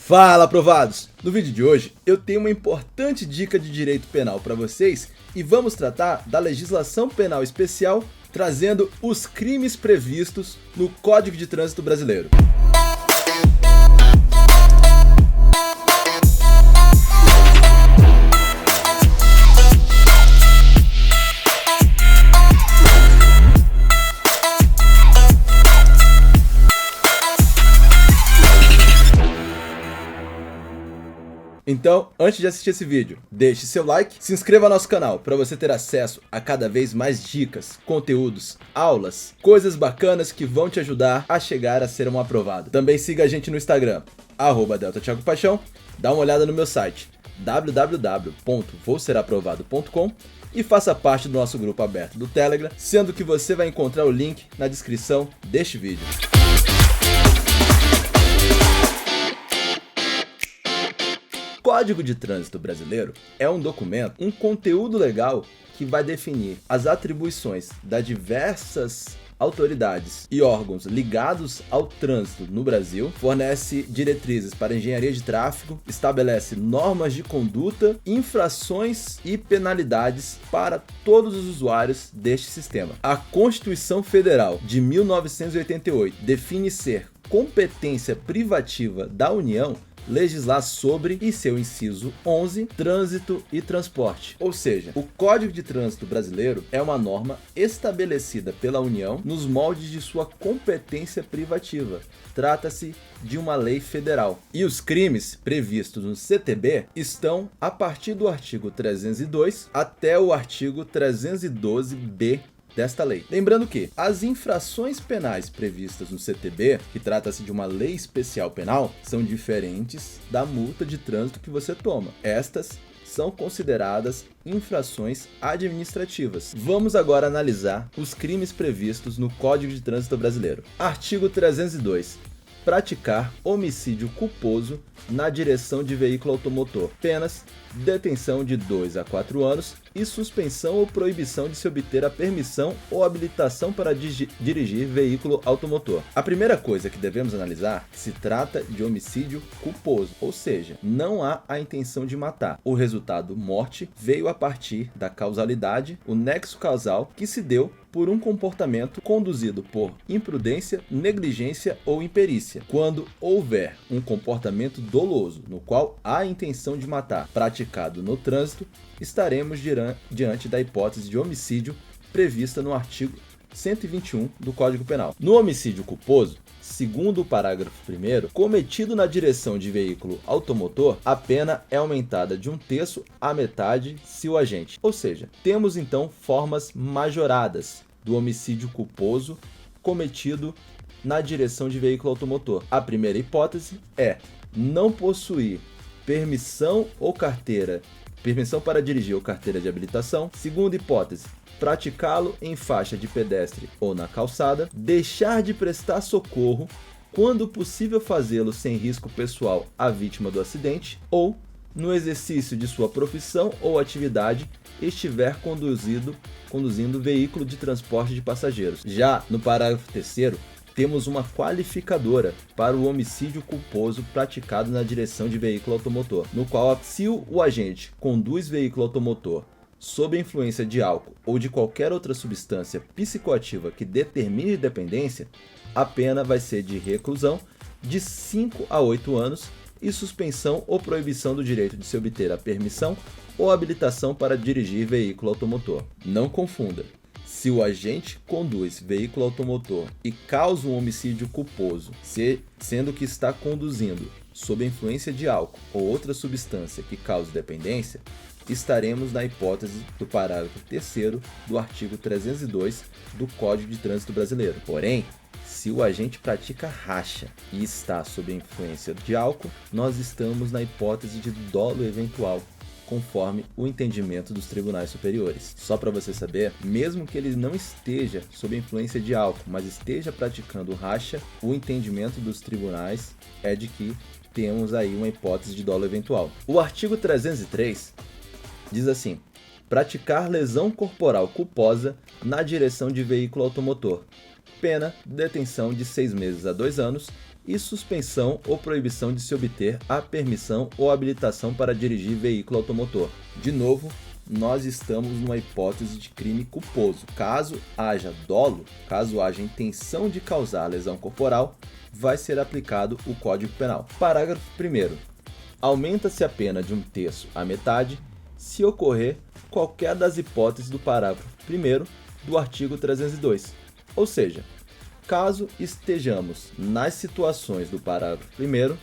Fala, aprovados! No vídeo de hoje eu tenho uma importante dica de direito penal para vocês e vamos tratar da legislação penal especial trazendo os crimes previstos no Código de Trânsito Brasileiro. Então, antes de assistir esse vídeo, deixe seu like, se inscreva no nosso canal para você ter acesso a cada vez mais dicas, conteúdos, aulas, coisas bacanas que vão te ajudar a chegar a ser um aprovado. Também siga a gente no Instagram, @deltatiagopaixão, dá uma olhada no meu site, www.vouseraprovado.com e faça parte do nosso grupo aberto do Telegram, sendo que você vai encontrar o link na descrição deste vídeo. O Código de Trânsito Brasileiro é um documento, um conteúdo legal que vai definir as atribuições das diversas autoridades e órgãos ligados ao trânsito no Brasil, fornece diretrizes para engenharia de tráfego, estabelece normas de conduta, infrações e penalidades para todos os usuários deste sistema. A Constituição Federal de 1988 define ser competência privativa da União legislar sobre, e seu inciso 11, trânsito e transporte. Ou seja, o Código de Trânsito Brasileiro é uma norma estabelecida pela União nos moldes de sua competência privativa. Trata-se de uma lei federal. E os crimes previstos no CTB estão a partir do artigo 302 até o artigo 312-B desta lei. Lembrando que as infrações penais previstas no CTB, que trata-se de uma lei especial penal, são diferentes da multa de trânsito que você toma. Estas são consideradas infrações administrativas. Vamos agora analisar os crimes previstos no Código de Trânsito Brasileiro. Artigo 302. Praticar homicídio culposo na direção de veículo automotor. Penas: detenção de 2 a 4 anos e suspensão ou proibição de se obter a permissão ou habilitação para dirigir veículo automotor. A primeira coisa que devemos analisar se trata de homicídio culposo, ou seja, não há a intenção de matar. O resultado morte veio a partir da causalidade, o nexo causal que se deu por um comportamento conduzido por imprudência, negligência ou imperícia. Quando houver um comportamento doloso, no qual há a intenção de matar, praticado no trânsito, estaremos diante da hipótese de homicídio prevista no artigo 121 do Código Penal. No homicídio culposo, segundo o parágrafo 1º, cometido na direção de veículo automotor, a pena é aumentada de 1/3 à metade se o agente. Ou seja, temos então formas majoradas do homicídio culposo cometido na direção de veículo automotor. A primeira hipótese é não possuir permissão para dirigir ou carteira de habilitação. Segunda hipótese, praticá-lo em faixa de pedestre ou na calçada, deixar de prestar socorro quando possível fazê-lo sem risco pessoal à vítima do acidente, ou no exercício de sua profissão ou atividade estiver conduzindo veículo de transporte de passageiros. Já no parágrafo 3º, temos uma qualificadora para o homicídio culposo praticado na direção de veículo automotor, no qual, se o agente conduz veículo automotor sob a influência de álcool ou de qualquer outra substância psicoativa que determine dependência, a pena vai ser de reclusão de 5 a 8 anos e suspensão ou proibição do direito de se obter a permissão ou habilitação para dirigir veículo automotor. Não confunda. Se o agente conduz veículo automotor e causa um homicídio culposo, sendo que está conduzindo sob a influência de álcool ou outra substância que cause dependência, estaremos na hipótese do parágrafo 3º do artigo 302 do Código de Trânsito Brasileiro. Porém, se o agente pratica racha e está sob a influência de álcool, nós estamos na hipótese de dolo eventual, conforme o entendimento dos tribunais superiores. Só para você saber, mesmo que ele não esteja sob a influência de álcool, mas esteja praticando racha, o entendimento dos tribunais é de que temos aí uma hipótese de dolo eventual. O artigo 303 diz assim: praticar lesão corporal culposa na direção de veículo automotor. Pena, detenção de 6 meses a 2 anos e suspensão ou proibição de se obter a permissão ou habilitação para dirigir veículo automotor. De novo, nós estamos numa hipótese de crime culposo. Caso haja dolo, caso haja intenção de causar lesão corporal, vai ser aplicado o Código Penal. Parágrafo 1º. Aumenta-se a pena de 1/3 à metade se ocorrer qualquer das hipóteses do parágrafo 1º do artigo 302. Ou seja, caso estejamos nas situações do parágrafo 1º,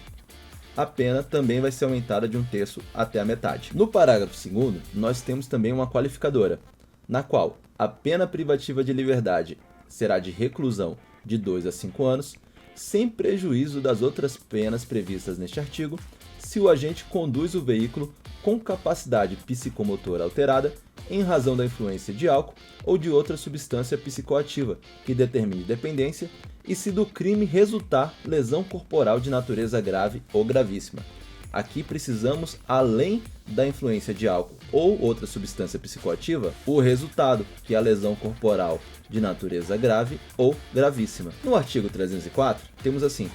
a pena também vai ser aumentada de 1/3 até a metade. No parágrafo 2º, nós temos também uma qualificadora, na qual a pena privativa de liberdade será de reclusão de 2 a 5 anos, sem prejuízo das outras penas previstas neste artigo, se o agente conduz o veículo com capacidade psicomotora alterada em razão da influência de álcool ou de outra substância psicoativa que determine dependência e se do crime resultar lesão corporal de natureza grave ou gravíssima. Aqui precisamos, além da influência de álcool ou outra substância psicoativa, o resultado, que é a lesão corporal de natureza grave ou gravíssima. No artigo 304, temos assim: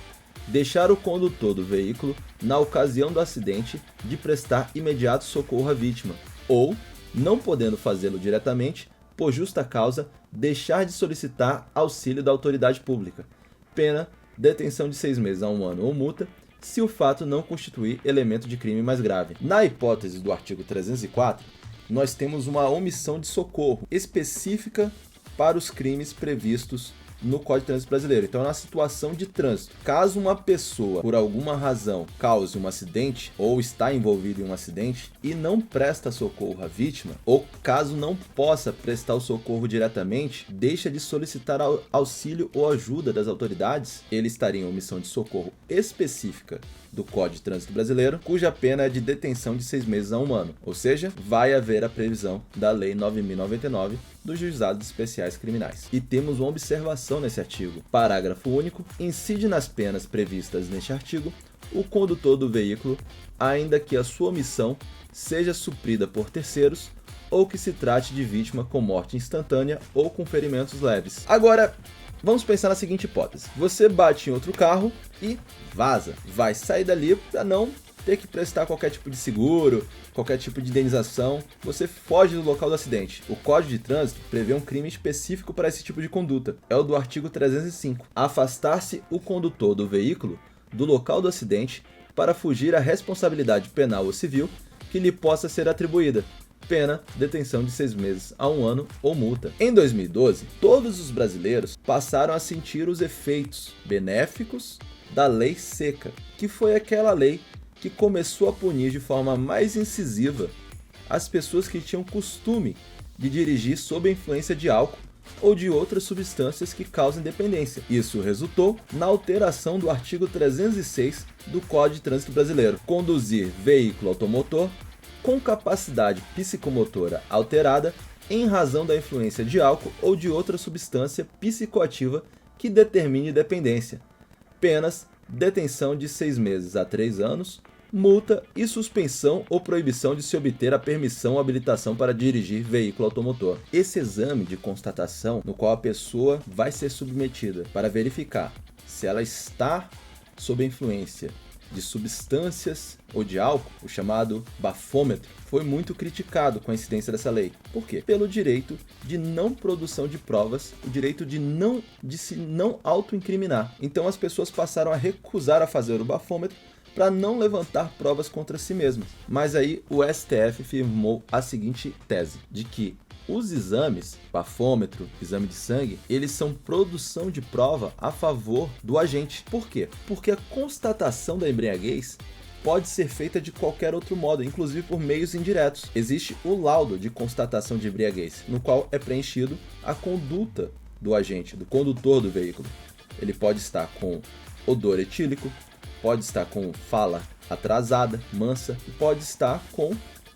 deixar o condutor do veículo, na ocasião do acidente, de prestar imediato socorro à vítima, ou, não podendo fazê-lo diretamente, por justa causa, deixar de solicitar auxílio da autoridade pública. Pena, detenção de 6 meses a 1 ano ou multa, se o fato não constituir elemento de crime mais grave. Na hipótese do artigo 304, nós temos uma omissão de socorro específica para os crimes previstos no Código de Trânsito Brasileiro. Então, na situação de trânsito, caso uma pessoa, por alguma razão, cause um acidente ou está envolvido em um acidente e não presta socorro à vítima, ou caso não possa prestar o socorro diretamente, deixa de solicitar auxílio ou ajuda das autoridades, ele estaria em omissão de socorro específica do Código de Trânsito Brasileiro, cuja pena é de detenção de 6 meses a 1 ano. Ou seja, vai haver a previsão da Lei 9.099 dos Juizados Especiais Criminais. E temos uma observação nesse artigo. Parágrafo único. Incide nas penas previstas neste artigo o condutor do veículo, ainda que a sua omissão seja suprida por terceiros ou que se trate de vítima com morte instantânea ou com ferimentos leves. Agora, vamos pensar na seguinte hipótese: você bate em outro carro e vaza. Vai sair dali para não ter que prestar qualquer tipo de seguro, qualquer tipo de indenização. Você foge do local do acidente. O Código de Trânsito prevê um crime específico para esse tipo de conduta. É o do artigo 305. Afastar-se o condutor do veículo do local do acidente para fugir à responsabilidade penal ou civil que lhe possa ser atribuída. Pena, detenção de 6 meses a 1 ano ou multa. Em 2012, todos os brasileiros passaram a sentir os efeitos benéficos da Lei Seca, que foi aquela lei que começou a punir de forma mais incisiva as pessoas que tinham costume de dirigir sob a influência de álcool ou de outras substâncias que causam dependência. Isso resultou na alteração do artigo 306 do Código de Trânsito Brasileiro: conduzir veículo automotor com capacidade psicomotora alterada em razão da influência de álcool ou de outra substância psicoativa que determine dependência. Penas: detenção de 6 meses a 3 anos, multa e suspensão ou proibição de se obter a permissão ou habilitação para dirigir veículo automotor. Esse exame de constatação, no qual a pessoa vai ser submetida para verificar se ela está sob a influência de substâncias ou de álcool, o chamado bafômetro, foi muito criticado com a incidência dessa lei. Por quê? Pelo direito de não produção de provas, o direito de se não autoincriminar. Então as pessoas passaram a recusar a fazer o bafômetro para não levantar provas contra si mesmas. Mas aí o STF firmou a seguinte tese, de que os exames, bafômetro, exame de sangue, eles são produção de prova a favor do agente. Por quê? Porque a constatação da embriaguez pode ser feita de qualquer outro modo, inclusive por meios indiretos. Existe o laudo de constatação de embriaguez, no qual é preenchido a conduta do agente, do condutor do veículo. Ele pode estar com odor etílico, pode estar com fala atrasada, mansa, e pode estar com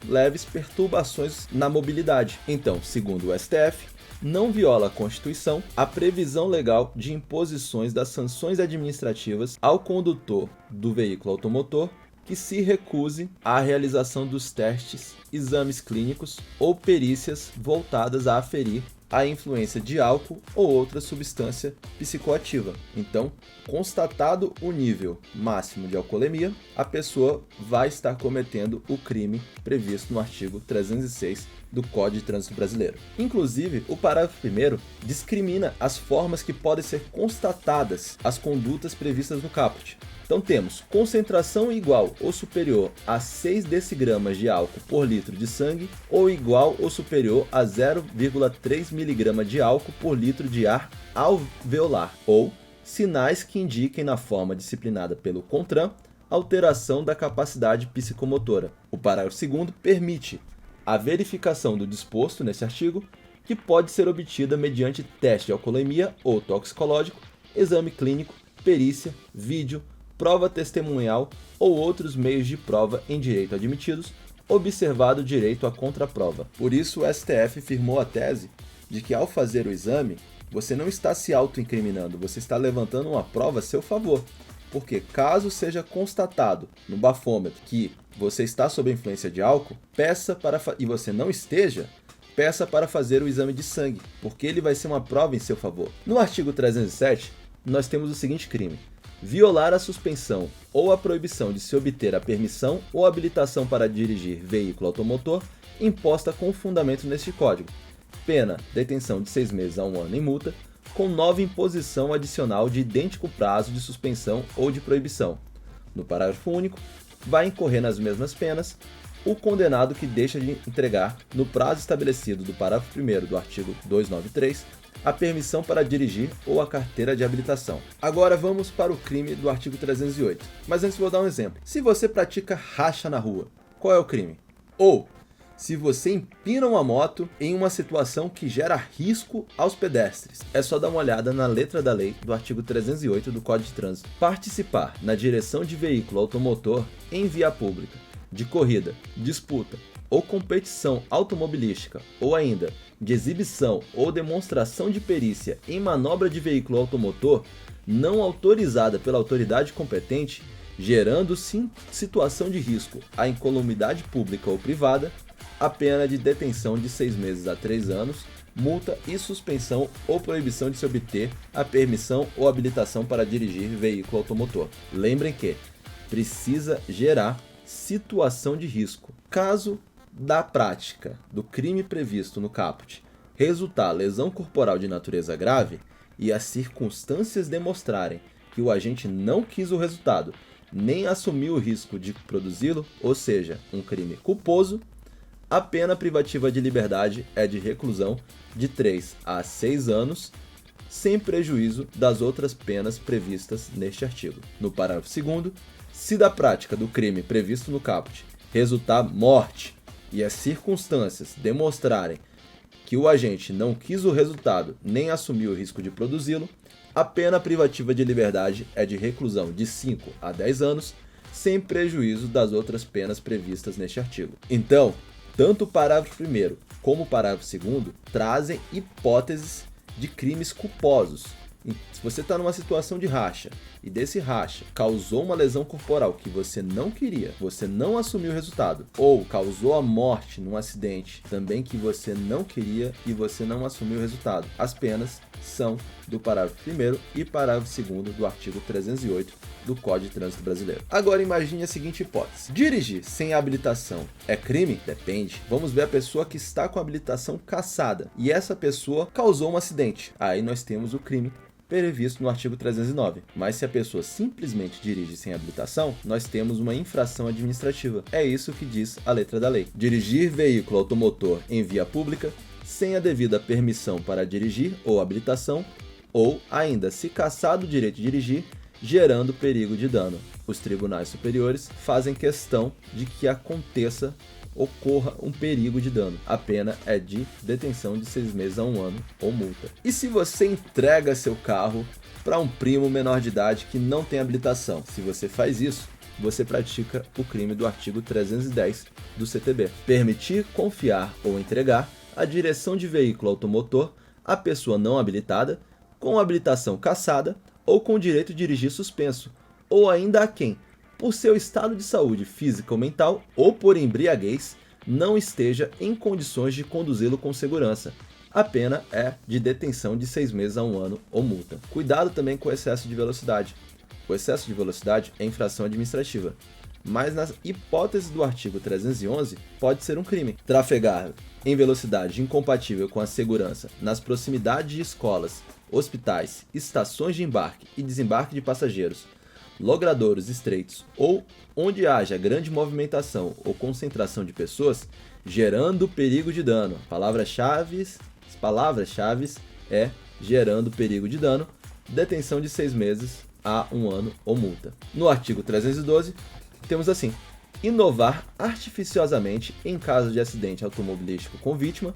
leves perturbações na mobilidade. Então, segundo o STF, não viola a Constituição a previsão legal de imposições das sanções administrativas ao condutor do veículo automotor que se recuse à realização dos testes, exames clínicos ou perícias voltadas a aferir a influência de álcool ou outra substância psicoativa. Então, constatado o nível máximo de alcoolemia, a pessoa vai estar cometendo o crime previsto no artigo 306 do Código de Trânsito Brasileiro. Inclusive, o parágrafo 1º discrimina as formas que podem ser constatadas as condutas previstas no caput. Então temos concentração igual ou superior a 6 decigramas de álcool por litro de sangue ou igual ou superior a 0,3 mg de álcool por litro de ar alveolar, ou sinais que indiquem na forma disciplinada pelo CONTRAN alteração da capacidade psicomotora. O parágrafo 2º permite a verificação do disposto nesse artigo, que pode ser obtida mediante teste de alcoolemia ou toxicológico, exame clínico, perícia, vídeo, prova testemunhal ou outros meios de prova em direito admitidos, observado o direito à contraprova. Por isso, o STF firmou a tese de que, ao fazer o exame, você não está se autoincriminando, você está levantando uma prova a seu favor. Porque caso seja constatado no bafômetro que você está sob a influência de álcool, e você não esteja, peça para fazer o exame de sangue, porque ele vai ser uma prova em seu favor. No artigo 307, nós temos o seguinte crime: violar a suspensão ou a proibição de se obter a permissão ou habilitação para dirigir veículo automotor imposta com fundamento neste Código. Pena, detenção de 6 meses a 1 ano em multa, com nova imposição adicional de idêntico prazo de suspensão ou de proibição. No parágrafo único, vai incorrer nas mesmas penas o condenado que deixa de entregar, no prazo estabelecido do parágrafo 1º do artigo 293, a permissão para dirigir ou a carteira de habilitação. Agora vamos para o crime do artigo 308. Mas antes vou dar um exemplo. Se você pratica racha na rua, qual é o crime? Ou se você empina uma moto em uma situação que gera risco aos pedestres. É só dar uma olhada na letra da lei do artigo 308 do Código de Trânsito. Participar na direção de veículo automotor em via pública, de corrida, disputa ou competição automobilística, ou ainda de exibição ou demonstração de perícia em manobra de veículo automotor não autorizada pela autoridade competente, gerando situação de risco à incolumidade pública ou privada, a pena de detenção de 6 meses a 3 anos, multa e suspensão ou proibição de se obter a permissão ou habilitação para dirigir veículo automotor. Lembrem que precisa gerar situação de risco. Caso da prática do crime previsto no caput resultar lesão corporal de natureza grave e as circunstâncias demonstrarem que o agente não quis o resultado, nem assumiu o risco de produzi-lo, ou seja, um crime culposo, a pena privativa de liberdade é de reclusão de 3 a 6 anos, sem prejuízo das outras penas previstas neste artigo. No parágrafo 2º, se da prática do crime previsto no caput resultar morte e as circunstâncias demonstrarem que o agente não quis o resultado nem assumiu o risco de produzi-lo, a pena privativa de liberdade é de reclusão de 5 a 10 anos, sem prejuízo das outras penas previstas neste artigo. Então, tanto o parágrafo 1º como o parágrafo 2º trazem hipóteses de crimes culposos. Se você está numa situação de racha e desse racha causou uma lesão corporal que você não queria, você não assumiu o resultado, ou causou a morte num acidente também que você não queria e você não assumiu o resultado, as penas são do parágrafo 1º e parágrafo 2º do artigo 308 do Código de Trânsito Brasileiro. Agora imagine a seguinte hipótese: dirigir sem habilitação é crime? Depende. Vamos ver a pessoa que está com a habilitação cassada e essa pessoa causou um acidente. Aí nós temos o crime previsto no artigo 309. Mas se a pessoa simplesmente dirige sem habilitação, nós temos uma infração administrativa. É isso que diz a letra da lei. Dirigir veículo automotor em via pública sem a devida permissão para dirigir ou habilitação, ou ainda se cassado o direito de dirigir, gerando perigo de dano. Os tribunais superiores fazem questão de que ocorra um perigo de dano. A pena é de detenção de 6 meses a 1 ano ou multa. E se você entrega seu carro para um primo menor de idade que não tem habilitação? Se você faz isso, você pratica o crime do artigo 310 do CTB. Permitir, confiar ou entregar a direção de veículo automotor à pessoa não habilitada, com habilitação cassada ou com direito de dirigir suspenso, ou ainda a quem, por seu estado de saúde física ou mental, ou por embriaguez, não esteja em condições de conduzi-lo com segurança, a pena é de detenção de 6 meses a 1 ano ou multa. Cuidado também com o excesso de velocidade. O excesso de velocidade é infração administrativa, mas nas hipóteses do artigo 311 pode ser um crime. Trafegar em velocidade incompatível com a segurança nas proximidades de escolas, hospitais, estações de embarque e desembarque de passageiros, logradouros estreitos ou onde haja grande movimentação ou concentração de pessoas, gerando perigo de dano. As palavras-chave é gerando perigo de dano, detenção de 6 meses a 1 ano ou multa. No artigo 312, temos assim: inovar artificiosamente em caso de acidente automobilístico com vítima,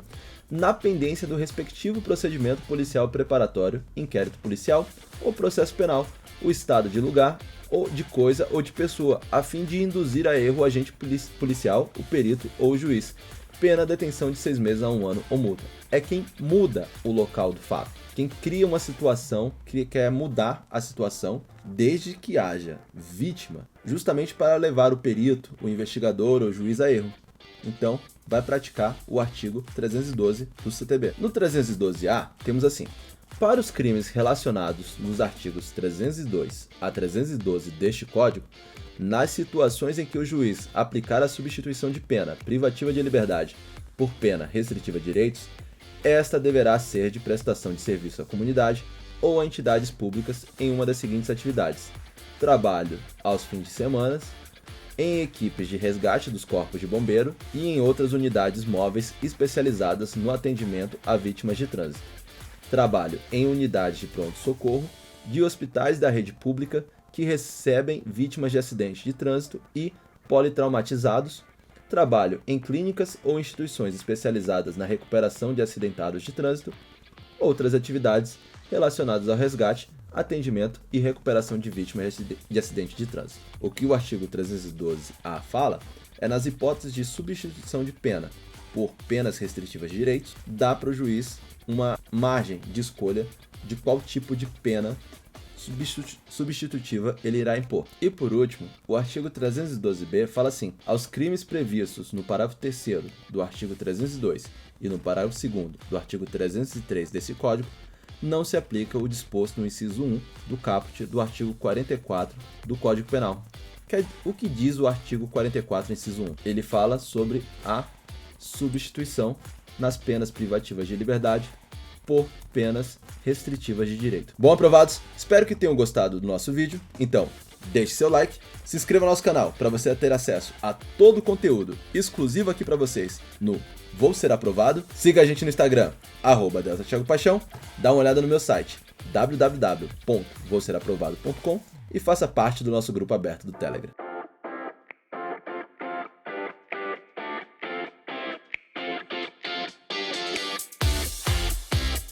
na pendência do respectivo procedimento policial preparatório, inquérito policial ou processo penal, o estado de lugar ou de coisa ou de pessoa, a fim de induzir a erro o agente policial, o perito ou o juiz. Pena detenção de 6 meses a 1 ano ou multa. É quem muda o local do fato, quem cria uma situação, que quer mudar a situação desde que haja vítima, justamente para levar o perito, o investigador ou o juiz a erro. Então, vai praticar o artigo 312 do CTB. No 312-A, temos assim: para os crimes relacionados nos artigos 302 a 312 deste Código, nas situações em que o juiz aplicar a substituição de pena privativa de liberdade por pena restritiva de direitos, esta deverá ser de prestação de serviço à comunidade ou a entidades públicas em uma das seguintes atividades: trabalho aos fins de semana, em equipes de resgate dos corpos de bombeiro e em outras unidades móveis especializadas no atendimento a vítimas de trânsito, trabalho em unidades de pronto-socorro, de hospitais da rede pública que recebem vítimas de acidentes de trânsito e politraumatizados, trabalho em clínicas ou instituições especializadas na recuperação de acidentados de trânsito, outras atividades relacionadas ao resgate, atendimento e recuperação de vítimas de acidente de trânsito. O que o artigo 312-A fala é nas hipóteses de substituição de pena por penas restritivas de direitos, dá para o juiz uma margem de escolha de qual tipo de pena substitutiva ele irá impor. E por último, o artigo 312-B fala assim: aos crimes previstos no parágrafo 3º do artigo 302 e no parágrafo 2º do artigo 303 desse Código, não se aplica o disposto no inciso 1 do caput do artigo 44 do Código Penal. O que diz o artigo 44, inciso 1? Ele fala sobre a substituição nas penas privativas de liberdade por penas restritivas de direito. Bom, aprovados? Espero que tenham gostado do nosso vídeo. Então, deixe seu like, se inscreva no nosso canal para você ter acesso a todo o conteúdo exclusivo aqui para vocês no Vou Ser Aprovado. Siga a gente no Instagram, @DeltaThiagoPaixão. Dá uma olhada no meu site, www.vouseraprovado.com, e faça parte do nosso grupo aberto do Telegram.